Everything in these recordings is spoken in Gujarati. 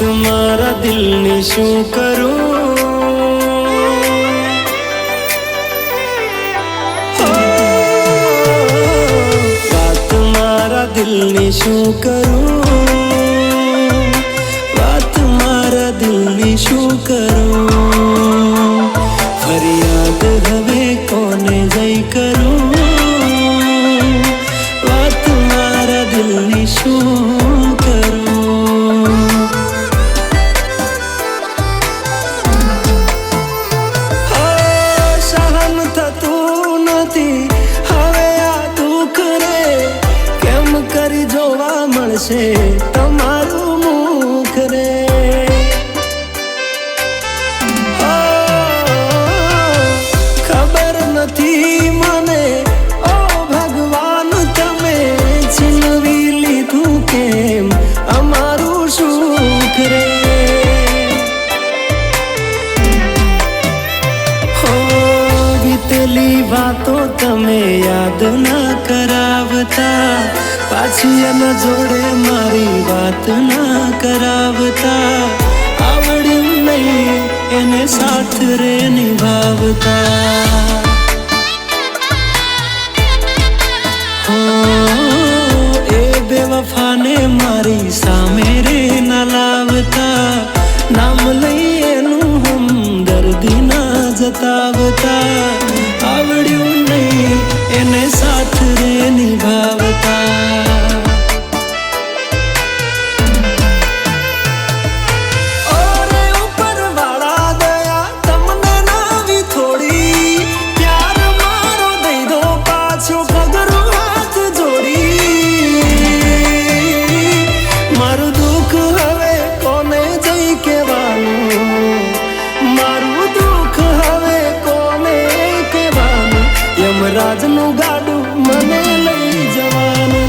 મારા દિલની શું કરું, વાત મારા દિલની શું કરું, વાત મારા દિલની શું કરું, ફરિયાદ હવે કોને જઈ કરું, વાત મારા દિલની શું કરું. તમારું મુખ રે, ખબર નથી મને ઓ ભગવાન તમે છીનવી લીધું કેમ અમારું સુખ રે. હો વીતેલી વાતો તમે યાદ ના કરાવતા, પાછી એના જોડે મારી વાત ના કરાવતા, આવડ્યું નહીં એને સાથ રે નિભાવતા. હો એ બેવફાને મારી સામે રે ના લાવતા, નામ લઈ એનું હમદર્દી ના જતાવતા, આવડ્યું નહીં એને સાથ રે નિભાવતા. રાજનું ગાડું મને લઈ જવાનું,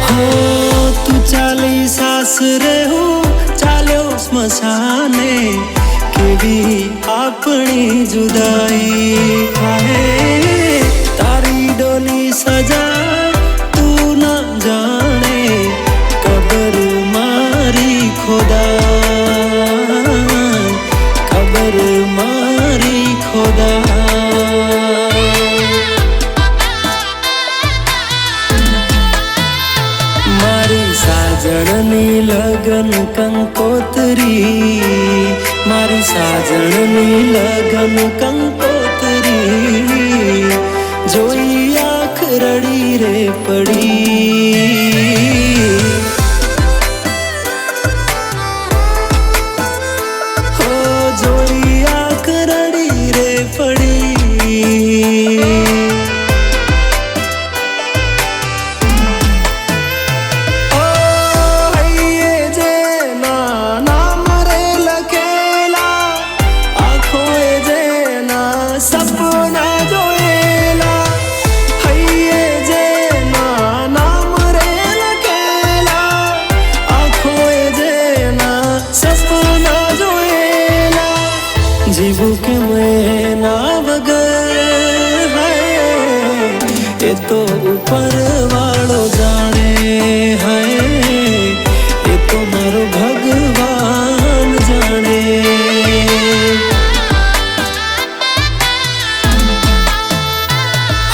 હો તું ચાલી સાસરે હું ચાલ્યો સ્મશાને, કેવી આપણી જુદાઈ થાય, તારી ડોલી સજા તું ના જાણે, કબર મારી ખોદા, કબર મારી ખોદા. મારી સાજણની લગન કંકોત્રી, મારી સાજણની લગન કંકોત્રી, જોઈ આંખ રડી રે પડી, જોઈ આંખ રડી રે પડી. ઓ હૈયે જેના નામ રે લખેલા, આંખોએ જેના સપના જોયેલા, હૈયે જેના નામ રે લખેલા, આંખોએ જેના સપના જોયેલા, જીવું કે મેના વગર હૈ એ તો ઉપર વાળો જાણે, હૈ એ તો મારો ભગવાન જાણે.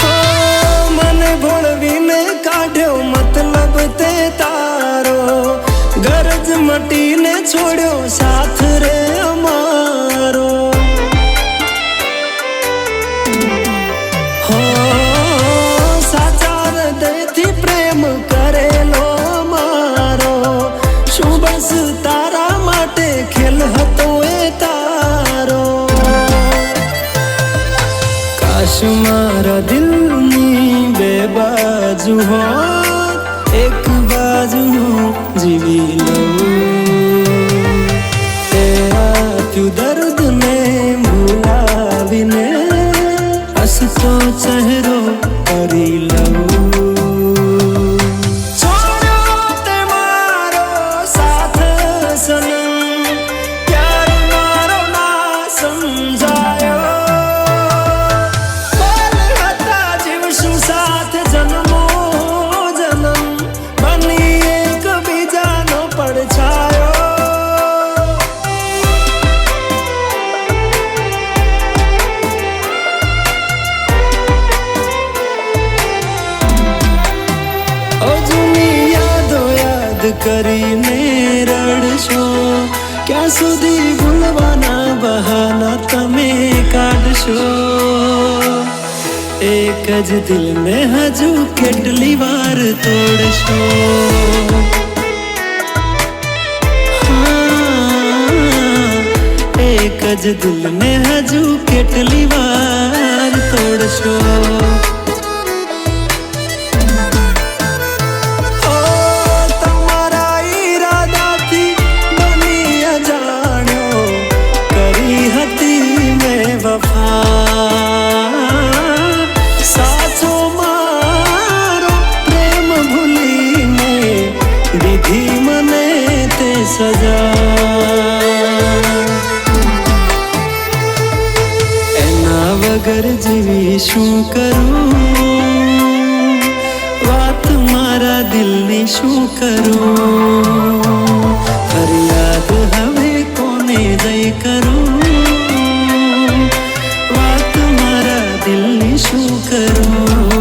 હો મને ભોળવીને કાઢ્યો મતલબ તે તારો, ગરજ મટીને છોડ્યો સાથ રે અમારો. હો સાચા હૃદયથી પ્રેમ કરેલો મારો, શું બસ તારા માટે ખેલ હતો એ તારો. કાશ મારા દિલની બે બાજુ હોત, એક બાજુ જીવી લઉં, તે આપ્યું દર્દને ભૂલાવીને હસતો ચહેરો કરી લઉં. છોડ્યો તે મારો સાથ સનમ, પ્યાર મારો ના સમજાયો, કરીને રડશો? ક્યાં સુધી ભૂલવાના બહાના તમે કાઢશો? એક જ દિલને હજુ કેટલી વાર તોડશો? એક જ દિલને હજુ કેટલી વાર તોડશો? તમારા ઈરાદાથી બની અજાણ્યો, કરી હતી મેં વફા. સાચો મારો પ્રેમ ભૂલીને દીધી મને તે સજા. વગર જીવી શું કરું? વાત મારા દિલની શું કરું? ફરિયાદ હવે કોને જઈ કરું? વાત મારા દિલની શું કરું?